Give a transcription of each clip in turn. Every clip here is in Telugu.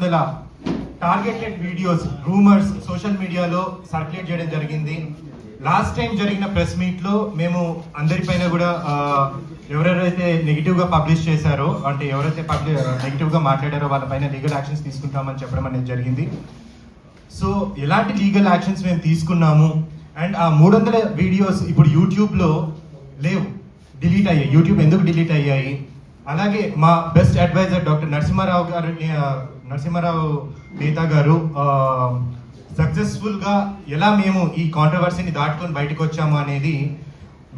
300 టార్గెటెడ్ వీడియోస్ రూమర్స్ సోషల్ మీడియాలో సర్క్యులేట్ చేయడం జరిగింది. లాస్ట్ టైం జరిగిన ప్రెస్ మీట్లో మేము అందరిపైన కూడా ఎవరెవరైతే నెగిటివ్గా పబ్లిష్ చేశారో, అంటే ఎవరైతే నెగిటివ్గా మాట్లాడారో వాళ్ళపైన లీగల్ యాక్షన్స్ తీసుకుంటామని చెప్పడం అనేది జరిగింది. సో ఎలాంటి లీగల్ యాక్షన్స్ మేము తీసుకున్నాము అండ్ ఆ 300 వీడియోస్ ఇప్పుడు యూట్యూబ్లో లేవు, డిలీట్ అయ్యాయి. యూట్యూబ్ ఎందుకు డిలీట్ అయ్యాయి? అలాగే మా best adviser doctor Narasimha Rao Netha గారు సక్సెస్ఫుల్గా ఎలా మేము ఈ కాంట్రవర్సీని దాటుకొని బయటకు వచ్చాము అనేది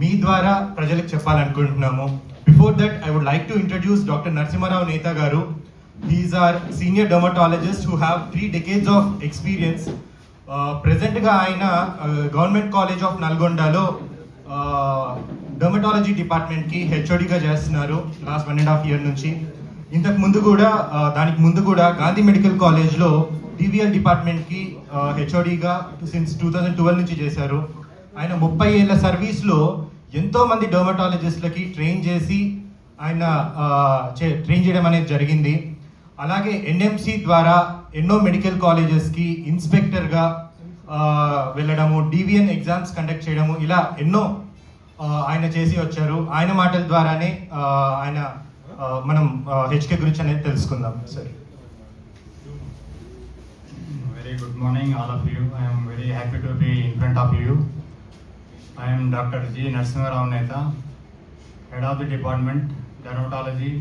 మీ ద్వారా ప్రజలకు చెప్పాలనుకుంటున్నాము. Before that I would like to introduce doctor Narasimha Rao Netha గారు. These are senior dermatologists who have 3 decades of experience. Presentగా ఆయన గవర్నమెంట్ కాలేజ్ ఆఫ్ నల్గొండలో డర్మటాలజీ డిపార్ట్మెంట్కి హెచ్ఓడిగా చేస్తున్నారు లాస్ట్ 1.5 year నుంచి. దానికి ముందు కూడా గాంధీ మెడికల్ కాలేజ్లో డివిఎల్ డిపార్ట్మెంట్కి హెచ్ఓడిగా సిన్స్ 2012 నుంచి చేశారు. ఆయన 30 ఏళ్ళ సర్వీస్లో ఎంతోమంది డర్మటాలజిస్ట్లకి ట్రైన్ చేసి ఆయన ట్రైన్ చేయడం అనేది జరిగింది. అలాగే ఎన్ఎంసి ద్వారా ఎన్నో మెడికల్ కాలేజెస్కి ఇన్స్పెక్టర్గా వెళ్ళడము, డివిఎన్ ఎగ్జామ్స్ కండక్ట్ చేయడము, ఇలా ఎన్నో ఆయన చేసి వచ్చారు. ఆయన మాటల ద్వారానే మనం హెచ్కే గురించి అనేది తెలుసుకుందాం. Sir, very good morning all of you. I'm very happy to be in front of you. I'm doctor G Narasimha Rao నేత, head of the department dermatology,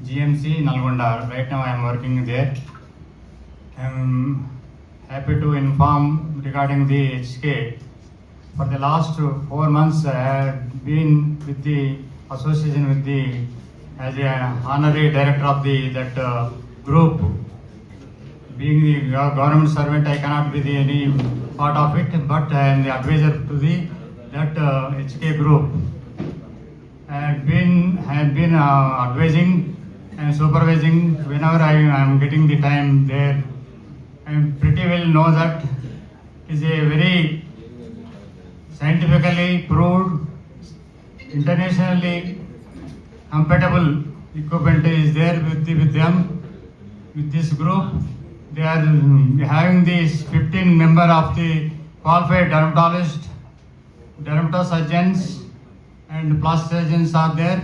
GMC Nalgonda. Right now I am working there. I am happy to inform regarding the HK. For the last 4 months I have been with the association with the as a honorary director of that group. Being the government servant, I cannot be any part of it, but I am the advisor to that HK group. I have been advising and supervising whenever I am getting the time there. I pretty well know that is a very scientifically proved, internationally compatible equipment is there with them. With this group, they are having these 15 member of the qualified dermatologists, dermatosurgeons, and plastic surgeons are there,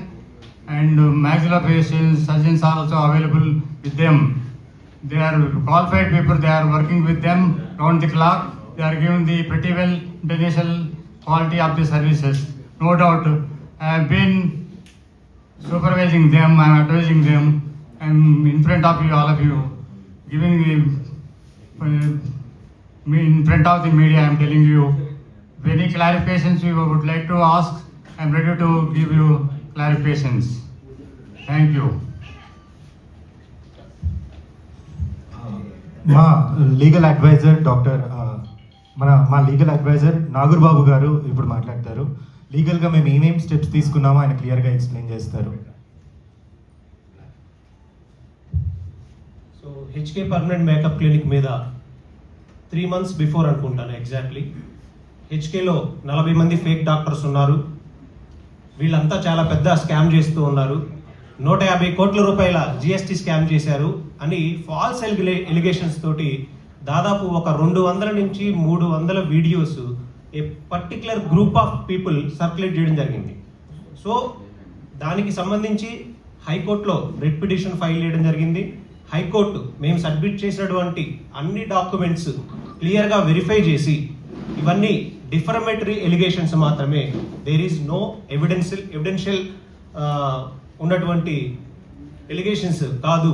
and maxillofacial surgeons are also available with them. They are qualified people, they are working with them round the clock. They are giving the pretty well international quality of the services. No doubt, I have been supervising them, I am advising them. I am in front of you, all of you, giving the in front of the media, I am telling you. Any clarifications you would like to ask, I am ready to give you clarifications. Thank you. మా లీగల్ అడ్వైజర్ మా లీగల్ అడ్వైజర్ నాగూర్ బాబు గారు ఇప్పుడు మాట్లాడతారు. లీగల్గా మేము ఏమేమి స్టెప్స్ తీసుకున్నామో ఆయన క్లియర్గా ఎక్స్ప్లెయిన్ చేస్తారు. So HK permanent makeup clinic మీద 3 months బిఫోర్ అనుకుంటాను ఎగ్జాక్ట్లీ, హెచ్కేలో 40 మంది ఫేక్ డాక్టర్స్ ఉన్నారు, వీళ్ళంతా చాలా పెద్ద స్కామ్ చేస్తూ ఉన్నారు, 150 కోట్ల రూపాయల జిఎస్టీ స్కామ్ చేశారు అని ఫాల్స్ ఎలిగేషన్స్ తోటి దాదాపు ఒక 200 నుంచి 300 videos A particular group of people circulate చేయడం జరిగింది. సో దానికి సంబంధించి హైకోర్టులో రిట్ పిటిషన్ ఫైల్ చేయడం జరిగింది. హైకోర్టు మేము సబ్మిట్ చేసినటువంటి అన్ని డాక్యుమెంట్స్ క్లియర్గా వెరిఫై చేసి ఇవన్నీ డిఫర్మేటరీ ఎలిగేషన్స్ మాత్రమే, దేర్ ఈజ్ నో ఎవిడెన్షియల్ ఉన్నటువంటి ఎలిగేషన్స్ కాదు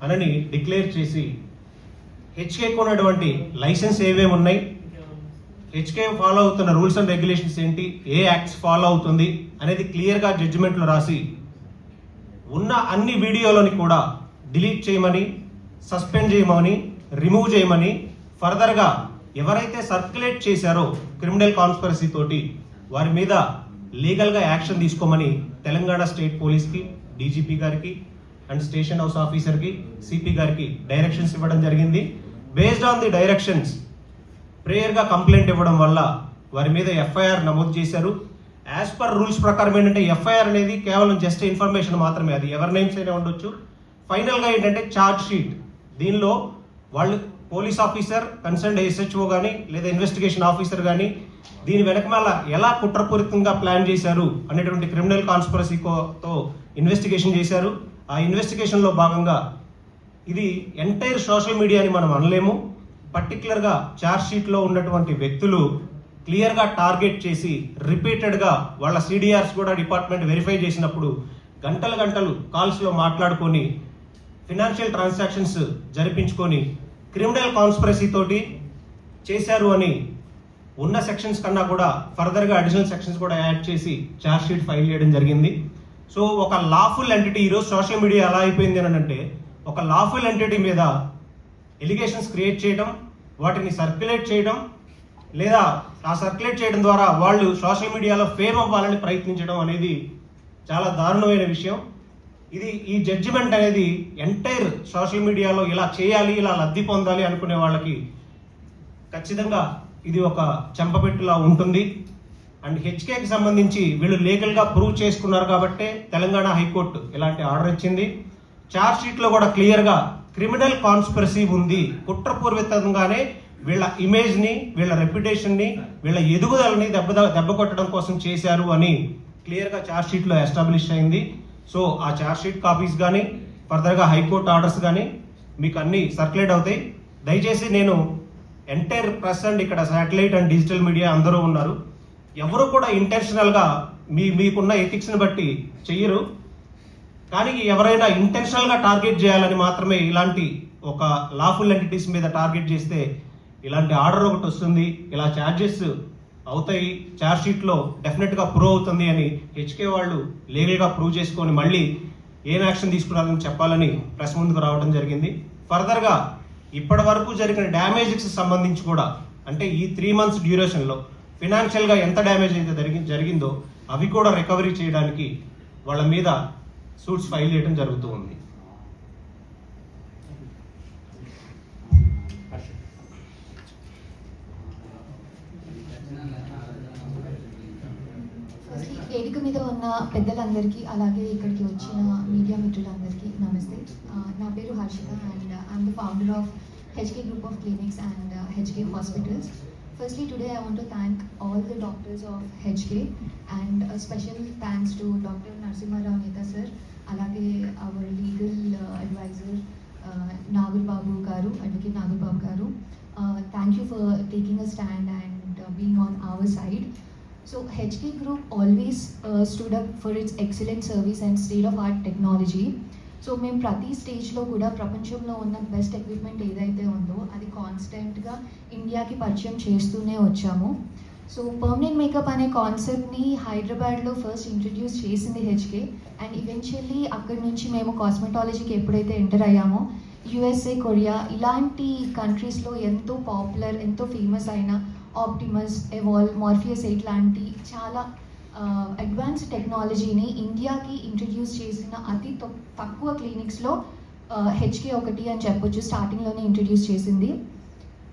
అని డిక్లేర్ చేసి హెచ్కేకు ఉన్నటువంటి లైసెన్స్ ఏమేమి ఉన్నాయి, హెచ్కే ఫాలో అవుతున్న రూల్స్ అండ్ రెగ్యులేషన్స్ ఏంటి, ఏ యాక్ట్స్ ఫాలో అవుతుంది అనేది క్లియర్గా జడ్జిమెంట్లో రాసి ఉన్న అన్ని వీడియోలని కూడా డిలీట్ చేయమని, సస్పెండ్ చేయమని, రిమూవ్ చేయమని, ఫర్దర్గా ఎవరైతే సర్క్యులేట్ చేశారో క్రిమినల్ కాన్స్పిరసీ తోటి వారి మీద లీగల్గా యాక్షన్ తీసుకోమని తెలంగాణ స్టేట్ పోలీస్కి, డీజీపీ గారికి అండ్ స్టేషన్ హౌస్ ఆఫీసర్కి, సిపి గారికి డైరెక్షన్స్ ఇవ్వడం జరిగింది. బేస్డ్ ఆన్ ది డైరెక్షన్స్ ప్రేయర్గా కంప్లైంట్ ఇవ్వడం వల్ల వారి మీద ఎఫ్ఐఆర్ నమోదు చేశారు. యాజ్ పర్ రూల్స్ ప్రకారం ఏంటంటే ఎఫ్ఐఆర్ అనేది కేవలం జస్ట్ ఇన్ఫర్మేషన్ మాత్రమే, అది ఎవరి నేమ్స్ అయినా ఉండొచ్చు. ఫైనల్గా ఏంటంటే ఛార్జ్ షీట్ దీనిలో వాళ్ళు పోలీస్ ఆఫీసర్, కన్సర్న్డ్ ఎస్హెచ్ఓ కానీ లేదా ఇన్వెస్టిగేషన్ ఆఫీసర్ కానీ దీని వెనకమాల ఎలా కుట్రపూరితంగా ప్లాన్ చేశారు అనేటువంటి క్రిమినల్ కాన్స్పిరసీతో ఇన్వెస్టిగేషన్ చేశారు. ఆ ఇన్వెస్టిగేషన్లో భాగంగా ఇది ఎంటైర్ సోషల్ మీడియా అని మనం అనలేము. పర్టికులర్గా ఛార్జ్ షీట్లో ఉన్నటువంటి వ్యక్తులు క్లియర్గా టార్గెట్ చేసి రిపీటెడ్గా వాళ్ళ సిడిఆర్స్ కూడా డిపార్ట్మెంట్ వెరిఫై చేసినప్పుడు గంటలు కాల్స్లో మాట్లాడుకొని ఫినాన్షియల్ ట్రాన్సాక్షన్స్ జరిపించుకొని క్రిమినల్ కాన్స్పిరసీ తోటి చేశారు అని ఉన్న సెక్షన్స్ కన్నా కూడా ఫర్దర్గా అడిషనల్ సెక్షన్స్ కూడా యాడ్ చేసి ఛార్జ్ షీట్ ఫైల్ చేయడం జరిగింది. సో ఒక లాఫుల్ ఎంటిటీ, ఈరోజు సోషల్ మీడియా ఎలా అయిపోయింది అని అంటే ఒక లాఫుల్ ఎంటిటీ మీద ఎలిగేషన్స్ క్రియేట్ చేయడం, వాటిని సర్క్యులేట్ చేయడం, లేదా ఆ సర్క్యులేట్ చేయడం ద్వారా వాళ్ళు సోషల్ మీడియాలో ఫేమ్ అవ్వాలని ప్రయత్నించడం అనేది చాలా దారుణమైన విషయం. ఈ జడ్జిమెంట్ అనేది ఎంటైర్ సోషల్ మీడియాలో ఇలా చేయాలి, ఇలా లబ్ధి పొందాలి అనుకునే వాళ్ళకి ఖచ్చితంగా ఇది ఒక చెంపపెట్టులా ఉంటుంది. అండ్ హెచ్కేకి సంబంధించి వీళ్ళు లీగల్గా ప్రూవ్ చేసుకున్నారు కాబట్టే తెలంగాణ హైకోర్టు ఇలాంటి ఆర్డర్ ఇచ్చింది. ఛార్జ్ షీట్లో కూడా క్లియర్గా క్రిమినల్ కాన్స్పిరసీ ఉంది, కుట్రపూర్వకంగానే వీళ్ళ ఇమేజ్ని, వీళ్ళ రెప్యుటేషన్ని, వీళ్ళ ఎదుగుదలని దెబ్బ కొట్టడం కోసం చేశారు అని క్లియర్గా ఛార్జ్ షీట్లో ఎస్టాబ్లిష్ అయింది. సో ఆ ఛార్జ్ షీట్ కాపీస్ కానీ ఫర్దర్గా హైకోర్టు ఆర్డర్స్ కానీ మీకు అన్నీ సర్క్యులేట్ అవుతాయి. దయచేసి నేను ఎంటైర్ ప్రెస్ అండ్ ఇక్కడ శాటిలైట్ అండ్ డిజిటల్ మీడియా అందరూ ఉన్నారు, ఎవరు కూడా ఇంటెన్షనల్గా మీకున్న ఎథిక్స్ని బట్టి చెయ్యరు. కానీ ఎవరైనా ఇంటెన్షనల్గా టార్గెట్ చేయాలని మాత్రమే ఇలాంటి ఒక లాఫుల్ ఎంటిటీస్ మీద టార్గెట్ చేస్తే ఇలాంటి ఆర్డర్ ఒకటి వస్తుంది, ఇలా ఛార్జెస్ అవుతాయి, ఛార్జ్ షీట్లో డెఫినెట్గా ప్రూవ్ అవుతుంది అని హెచ్కే వాళ్ళు లీగల్గా ప్రూవ్ చేసుకొని మళ్ళీ ఏం యాక్షన్ తీసుకురాలని చెప్పాలని ప్రెస్ ముందుకు రావడం జరిగింది. ఫర్దర్గా ఇప్పటి వరకు జరిగిన డ్యామేజెస్ సంబంధించి కూడా, అంటే ఈ 3 months డ్యూరేషన్లో ఫినాన్షియల్గా ఎంత డ్యామేజ్ అయితే జరిగిందో అవి కూడా రికవరీ చేయడానికి వాళ్ళ మీద సూట్స్ ఫైల్ చేయడం జరుగుతూ ఉంది. వేదిక మీద ఉన్న పెద్దలందరికీ అలాగే ఇక్కడికి వచ్చిన మీడియా మిత్రులందరికీ నమస్తే. నా పేరు Harshita and I'm the founder of HK group of clinics and HK hospitals. Firstly, today I want to thank all the doctors of HK and a special thanks to Dr. Narsimha Rao Neta sir, alage our legal advisor Nagur Babu Garu, Advocate Nagur Babu Garu. Thank you for taking a stand and being on our side. So HK Group always stood up for its excellent service and state-of-art technology. So మేము ప్రతి స్టేజ్లో కూడా ప్రపంచంలో ఉన్న బెస్ట్ ఎక్విప్మెంట్ ఏదైతే ఉందో అది కాన్స్టెంట్గా ఇండియాకి పరిచయం చేస్తూనే వచ్చాము. సో పర్మనెంట్ మేకప్ అనే కాన్సెప్ట్ని హైదరాబాద్లో ఫస్ట్ ఇంట్రడ్యూస్ చేసింది హెచ్కే అండ్ ఈవెన్చువల్లీ అక్కడి నుంచి మేము కాస్మెటాలజీకి ఎప్పుడైతే ఎంటర్ అయ్యామో యుఎస్ఏ, కొరియా ఇలాంటి కంట్రీస్లో ఎంతో పాపులర్, ఎంతో ఫేమస్ అయిన ఆప్టిమస్, ఎవాల్వ్, మార్ఫియస్ 8 లాంటి చాలా అడ్వాన్స్ టెక్నాలజీని ఇండియాకి ఇంట్రడ్యూస్ చేసిన అతి తక్కువ క్లినిక్స్లో హెచ్కే ఒకటి అని చెప్పొచ్చు. స్టార్టింగ్లోనే ఇంట్రడ్యూస్ చేసింది.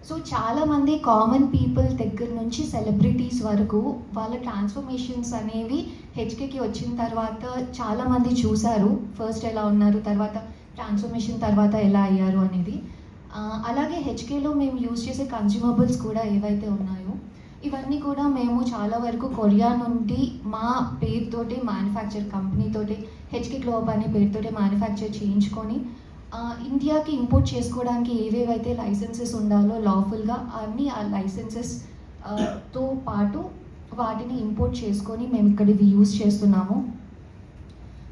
సో చాలామంది కామన్ పీపుల్ దగ్గర నుంచి సెలబ్రిటీస్ వరకు వాళ్ళ ట్రాన్స్ఫర్మేషన్స్ అనేవి హెచ్కేకి వచ్చిన తర్వాత చాలామంది చూశారు. ఫస్ట్ ఎలా ఉన్నారు, తర్వాత ట్రాన్స్ఫర్మేషన్ తర్వాత ఎలా అయ్యారు అనేది. అలాగే హెచ్కేలో మేము యూజ్ చేసే కన్జ్యూమబుల్స్ కూడా ఏవైతే ఉన్నాయో ఇవన్నీ కూడా మేము చాలా వరకు కొరియా నుండి మా పేరుతోటి మ్యానుఫ్యాక్చర్ కంపెనీతోటి హెచ్కే గ్లోబ్ అనే పేరుతోటి మ్యానుఫ్యాక్చర్ చేయించుకొని ఇండియాకి ఇంపోర్ట్ చేసుకోవడానికి ఏవేవైతే లైసెన్సెస్ ఉండాలో లాఫుల్గా అన్ని ఆ లైసెన్సెస్ తో పాటు వాటిని ఇంపోర్ట్ చేసుకొని మేము ఇక్కడ ఇవి యూజ్ చేస్తున్నాము.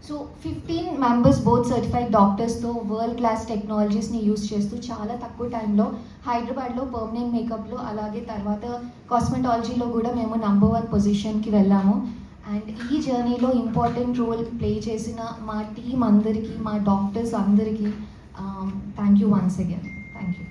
సో 15 members బోత్ సర్టిఫైడ్ డాక్టర్స్తో వరల్డ్ క్లాస్ టెక్నాలజీస్ని యూజ్ చేస్తూ చాలా తక్కువ టైంలో హైదరాబాద్లో పర్మనెంట్ మేకప్లో అలాగే తర్వాత కాస్మెటాలజీలో కూడా మేము నంబర్ 1 పొజిషన్కి వెళ్ళాము. అండ్ ఈ జర్నీలో ఇంపార్టెంట్ రోల్ ప్లే చేసిన మా టీం అందరికీ, మా డాక్టర్స్ అందరికీ thank you once again. Thank you.